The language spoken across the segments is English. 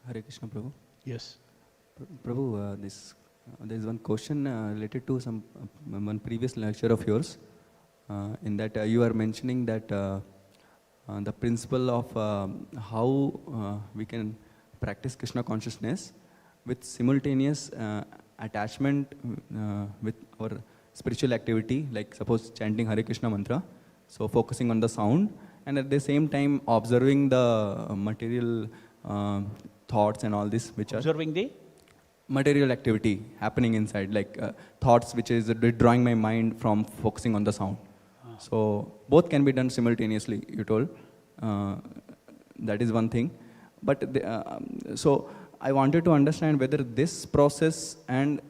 Hare Krishna, Prabhu. Yes. Prabhu, there is one question related to one previous lecture of yours. In that you are mentioning that the principle of how we can practice Krishna consciousness with simultaneous attachment with our spiritual activity, like suppose chanting Hare Krishna mantra, so focusing on the sound, and at the same time observing the material thoughts and all this, which Observing the material activity happening inside, like thoughts which is withdrawing my mind from focusing on the sound. So both can be done simultaneously, you told. That is one thing. But so I wanted to understand whether this process and...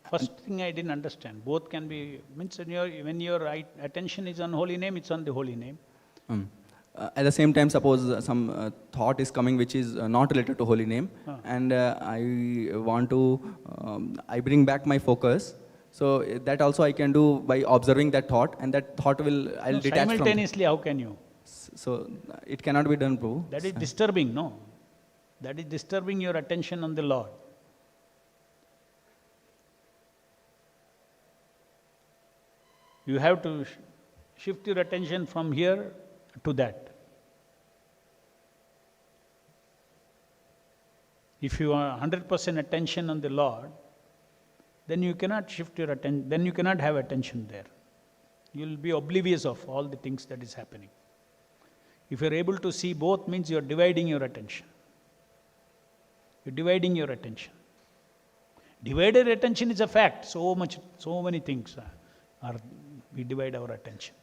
First thing I didn't understand. Both can be, means when your attention is on holy name, it's on the holy name. At the same time, suppose some thought is coming which is not related to holy name, and I want to, I bring back my focus. So that also I can do by observing that thought, and that thought will, I'll detach from... Simultaneously, how can you? So it cannot be done, Prabhu. That is disturbing, no? That is disturbing your attention on the Lord. You have to shift your attention from here to that. If you are 100% attention on the Lord, then you cannot shift your attention, then you cannot have attention there. You will be oblivious of all the things that is happening. If you are able to see both, means you are dividing your attention. You are dividing your attention. Divided attention is a fact. So many things we divide our attention.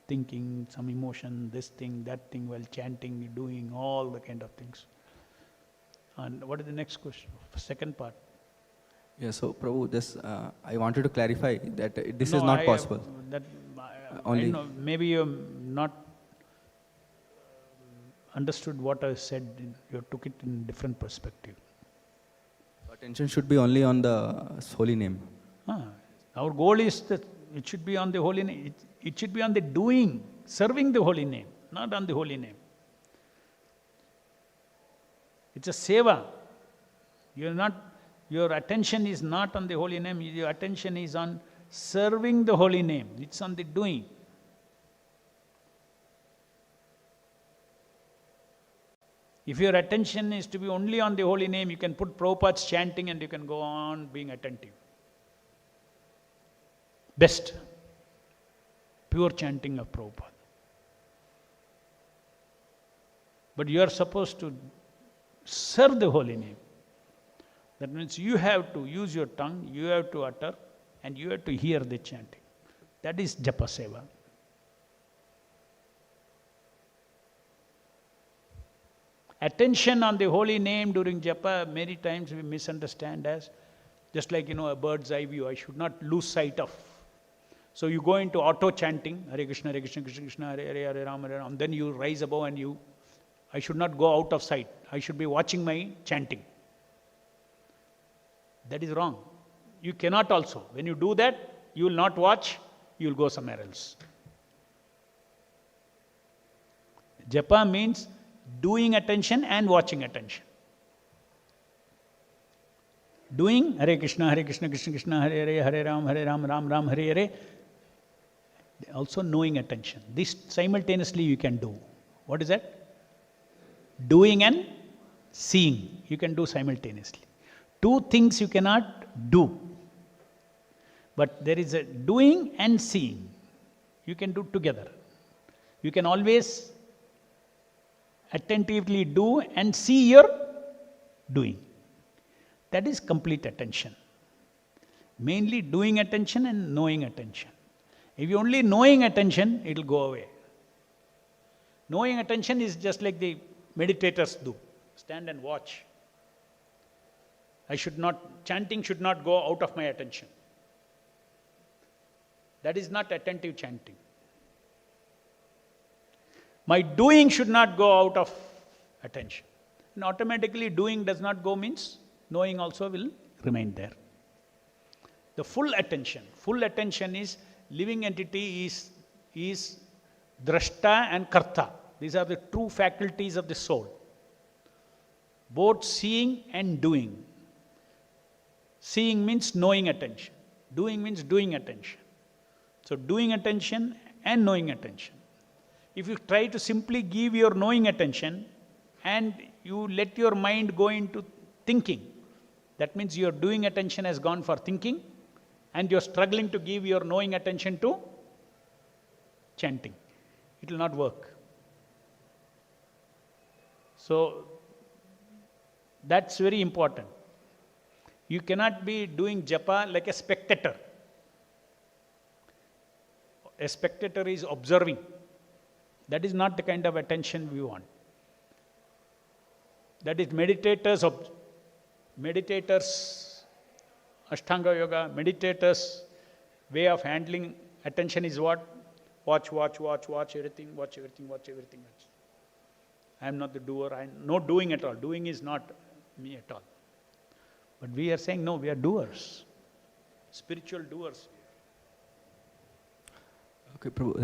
Thinking, some emotion, this thing, that thing, while chanting, doing all the kind of things. And what is the next question? Second part. Yeah, so Prabhu, this I wanted to clarify that this is not possible. I know, maybe you have not understood what I said. You took it in different perspective. Attention should be only on the holy name. Our goal is that it should be on the holy name. It should be on the doing, serving the holy name, not on the holy name. It's a seva. Your attention is not on the holy name, your attention is on serving the holy name. It's on the doing. If your attention is to be only on the holy name, you can put Prabhupada's chanting and you can go on being attentive. Best. Pure chanting of Prabhupada. But you are supposed to serve the holy name. That means you have to use your tongue, you have to utter, and you have to hear the chanting. That is japa seva. Attention on the holy name during japa, many times we misunderstand as just like, a bird's eye view. I should not lose sight of. So you go into auto chanting, Hare Krishna, Krishna Krishna, Hare Hare, Hare Ram, Hare Ram. Then you rise above and I should not go out of sight. I should be watching my chanting. That is wrong. You cannot also. When you do that, you will not watch, you will go somewhere else. Japa means doing attention and watching attention. Doing Hare Krishna, Krishna Krishna, Hare Hare, Hare Ram, Ram Ram, Hare Hare. Also knowing attention. This simultaneously you can do. What is that? Doing and seeing. You can do simultaneously. Two things you cannot do. But there is a doing and seeing. You can do together. You can always attentively do and see your doing. That is complete attention. Mainly doing attention and knowing attention. If you only knowing attention, it will go away. Knowing attention is just like the meditators do. Stand and watch. Chanting should not go out of my attention. That is not attentive chanting. My doing should not go out of attention. And automatically doing does not go means knowing also will remain there. The full attention is living entity is drashta and karta. These are the true faculties of the soul. both seeing and doing. Seeing means knowing attention. Doing means doing attention. So doing attention and knowing attention. If you try to simply give your knowing attention and you let your mind go into thinking, that means your doing attention has gone for thinking and you're struggling to give your knowing attention to chanting. It will not work. So that's very important. You cannot be doing japa like a spectator. A spectator is observing. That is not the kind of attention we want. That is meditators, Ashtanga Yoga, meditators' way of handling attention is what? Watch everything, watch everything, watch everything. I am not the doer, I am no doing at all. Doing is not me at all. But we are saying, no, we are doers. Spiritual doers. Okay, Prabhu,